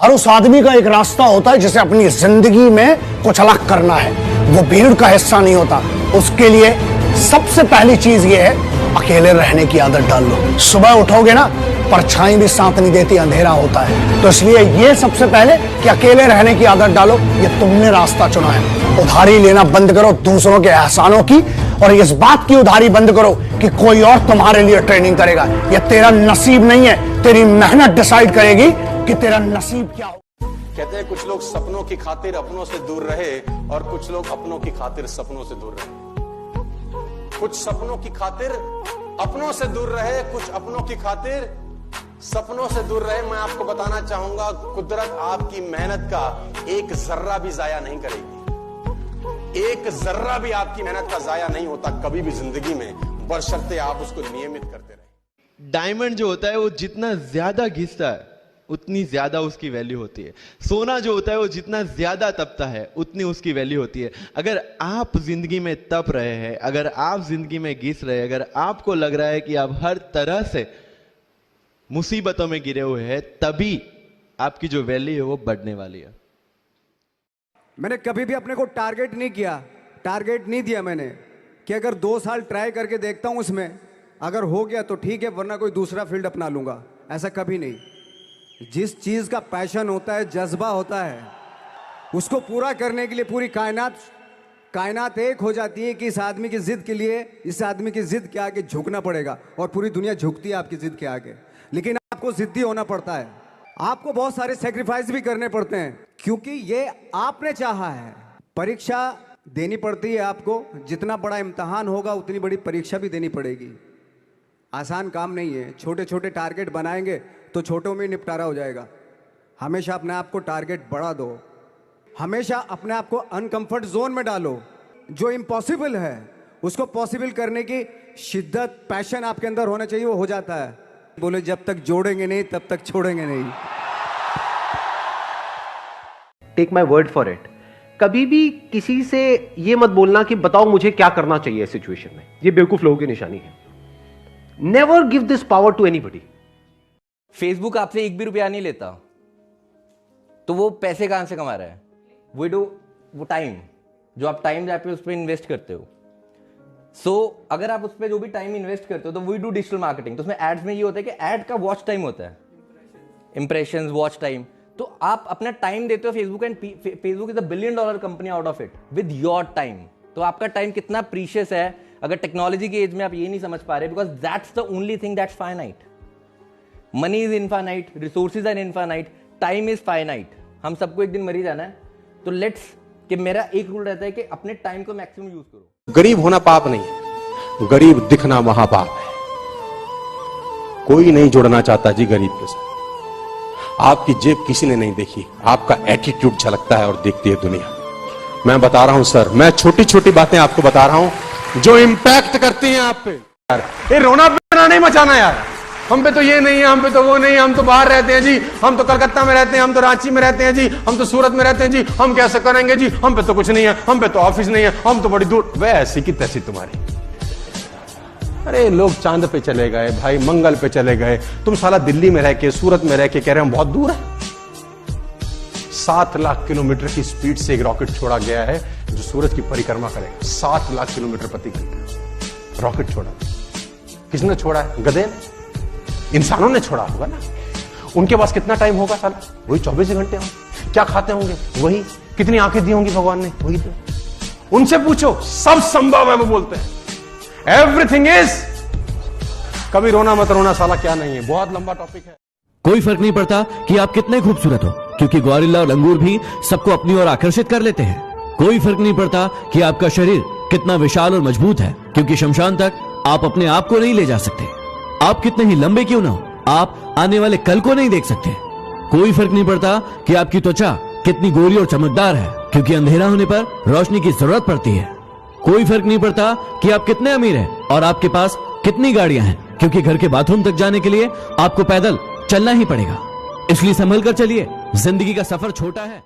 हर उस आदमी का एक रास्ता होता है जिसे अपनी जिंदगी में कुछ अलग करना है। वो भीड़ का हिस्सा नहीं होता। उसके लिए सबसे पहली चीज ये है, अकेले रहने की आदत डाल लो। सुबह उठोगे ना, परछाई भी साथ नहीं देती, अंधेरा होता है। तो इसलिए ये सबसे पहले कि अकेले रहने की आदत डालो। ये तुमने रास्ता चुना है। उधारी लेना बंद करो दूसरों के एहसानों की, और इस बात की उधारी बंद करो कि कोई और तुम्हारे लिए ट्रेनिंग करेगा। ये तेरा नसीब नहीं है, तेरी मेहनत डिसाइड करेगी कि तेरा नसीब क्या हो। कहते हैं कुछ लोग सपनों की खातिर अपनों से दूर रहे और कुछ लोग अपनों की खातिर सपनों से दूर रहे। कुछ सपनों की खातिर अपनों से दूर रहे, कुछ अपनों की खातिर सपनों से दूर रहे। मैं आपको बताना चाहूंगा, कुदरत आपकी मेहनत का एक जर्रा भी जाया नहीं करेगी। एक जर्रा भी आपकी मेहनत का जाया नहीं होता कभी भी जिंदगी में, बशर्ते आप उसको नियमित करते रहे। डायमंड जो होता है वो जितना ज्यादा घिसता है उतनी ज्यादा उसकी वैल्यू होती है। सोना जो होता है वो जितना ज्यादा तपता है उतनी उसकी वैल्यू होती है। अगर आप जिंदगी में तप रहे हैं, अगर आप जिंदगी में घिस रहे हैं, अगर आपको लग रहा है कि आप हर तरह से मुसीबतों में गिरे हुए हैं, तभी आपकी जो वैल्यू है वो बढ़ने वाली है। मैंने कभी भी अपने को टारगेट नहीं किया, टारगेट नहीं दिया मैंने कि अगर 2 साल ट्राई करके देखता हूं, उसमें अगर हो गया तो ठीक है, वरना कोई दूसरा फील्ड अपना लूंगा। ऐसा कभी नहीं। जिस चीज का पैशन होता है, जज्बा होता है, उसको पूरा करने के लिए पूरी कायनात एक हो जाती है कि इस आदमी की जिद के लिए, इस आदमी की जिद के आगे झुकना पड़ेगा। और पूरी दुनिया झुकती है आपकी जिद के आगे, लेकिन आपको जिद्दी होना पड़ता है। आपको बहुत सारे सेक्रीफाइस भी करने पड़ते हैं, क्योंकि ये आपने चाहा है। परीक्षा देनी पड़ती है आपको। जितना बड़ा इम्तहान होगा उतनी बड़ी परीक्षा भी देनी पड़ेगी। आसान काम नहीं है। छोटे छोटे टारगेट बनाएंगे तो छोटों में निपटारा हो जाएगा। हमेशा अपने आप को टारगेट बढ़ा दो। हमेशा अपने आप को अनकंफर्ट जोन में डालो। जो इम्पॉसिबल है उसको पॉसिबल करने की शिद्दत, पैशन आपके अंदर होना चाहिए, वो हो जाता है। बोले जब तक जोड़ेंगे नहीं तब तक छोड़ेंगे नहीं। Take my word for it, कभी भी किसी से ये मत बोलना कि बताओ मुझे क्या करना चाहिए इस सिचुएशन में। ये बेवकूफ लोगों की निशानी है। Never give this power to anybody. Facebook आपसे 1 भी रुपया नहीं लेता, तो वो पैसे कहां से कमा रहा है? वो टाइम, जो आप टाइम आप उस पर इन्वेस्ट करते हो। अगर आप उस पर जो भी टाइम इन्वेस्ट करते हो, तो वी डू डिजिटल मार्केटिंग। तो उसमें एड्स में ये होता है कि एड का वॉच टाइम होता है, इंप्रेशंस, वॉच टाइम। तो आप अपना टाइम देते हो Facebook, and Facebook is $1 billion company out of it with your time. तो आपका टाइम कितना प्रीशियस है। अगर टेक्नोलॉजी की एज में आप ये नहीं समझ पा रहे, because that's the only thing that's finite. Money is infinite, resources are infinite, time is finite. हम सबको एक दिन मर ही जाना है। तो लेट्स, कि मेरा एक रूल रहता है कि अपने टाइम को मैक्सिमम यूज करो। गरीब होना पाप नहीं है, गरीब दिखना महापाप है। कोई नहीं जुड़ना चाहता जी गरीब के साथ। आपकी जेब किसी ने नहीं देखी, आपका एटीट्यूड झलकता है और देखती है दुनिया। मैं बता रहा हूं सर, मैं छोटी छोटी बातें आपको बता रहा हूं जो इंपैक्ट करती हैं आप पे। यार ये रोना पीना नहीं मचाना यार। हम पे तो ये नहीं है, हम पे तो वो नहीं है, हम तो बाहर रहते हैं जी, हम तो कलकत्ता में रहते हैं, हम तो रांची में रहते हैं जी, हम तो सूरत में रहते हैं जी, हम कैसे करेंगे जी, हम पे तो कुछ नहीं है, हम पे तो ऑफिस नहीं है, हम तो बड़ी दूर। वह ऐसी की तैसी तुम्हारी। अरे लोग चांद पे चले गए भाई, मंगल पे चले गए, तुम साला दिल्ली में रह के, सूरत में रह के कह रहे हैं बहुत दूर है। 7 लाख किलोमीटर की स्पीड से एक रॉकेट छोड़ा गया है जो सूरज की परिक्रमा करेगा। 7 लाख किलोमीटर प्रति घंटे रॉकेट छोड़ा। किसने छोड़ा है? गधे ने? इंसानों ने छोड़ा होगा ना। उनके पास कितना टाइम होगा साला? वही 24 घंटे होंगे। क्या खाते होंगे? वही। कितनी आंखें दी होंगी भगवान ने? वही तो। उनसे पूछो, सब संभव है वो बोलते हैं। Everything is. कभी रोना मत रोना साला, क्या नहीं है, बहुत लंबा टॉपिक है। कोई फर्क नहीं पड़ता कि आप कितने खूबसूरत हो, क्योंकि गोरिल्ला और लंगूर भी सबको अपनी ओर आकर्षित कर लेते हैं। कोई फर्क नहीं पड़ता कि आपका शरीर कितना विशाल और मजबूत है, क्योंकि शमशान तक आप अपने आप को नहीं ले जा सकते। आप कितने ही लंबे क्यों ना हो, आप आने वाले कल को नहीं देख सकते। कोई फर्क नहीं पड़ता कि आपकी त्वचा कितनी गोरी और चमकदार है, क्योंकि अंधेरा होने पर रोशनी की जरूरत पड़ती है। कोई फर्क नहीं पड़ता कि आप कितने अमीर हैं और आपके पास कितनी गाड़ियां हैं, क्योंकि घर के बाथरूम तक जाने के लिए आपको पैदल चलना ही पड़ेगा। इसलिए संभल कर चलिए, जिंदगी का सफर छोटा है।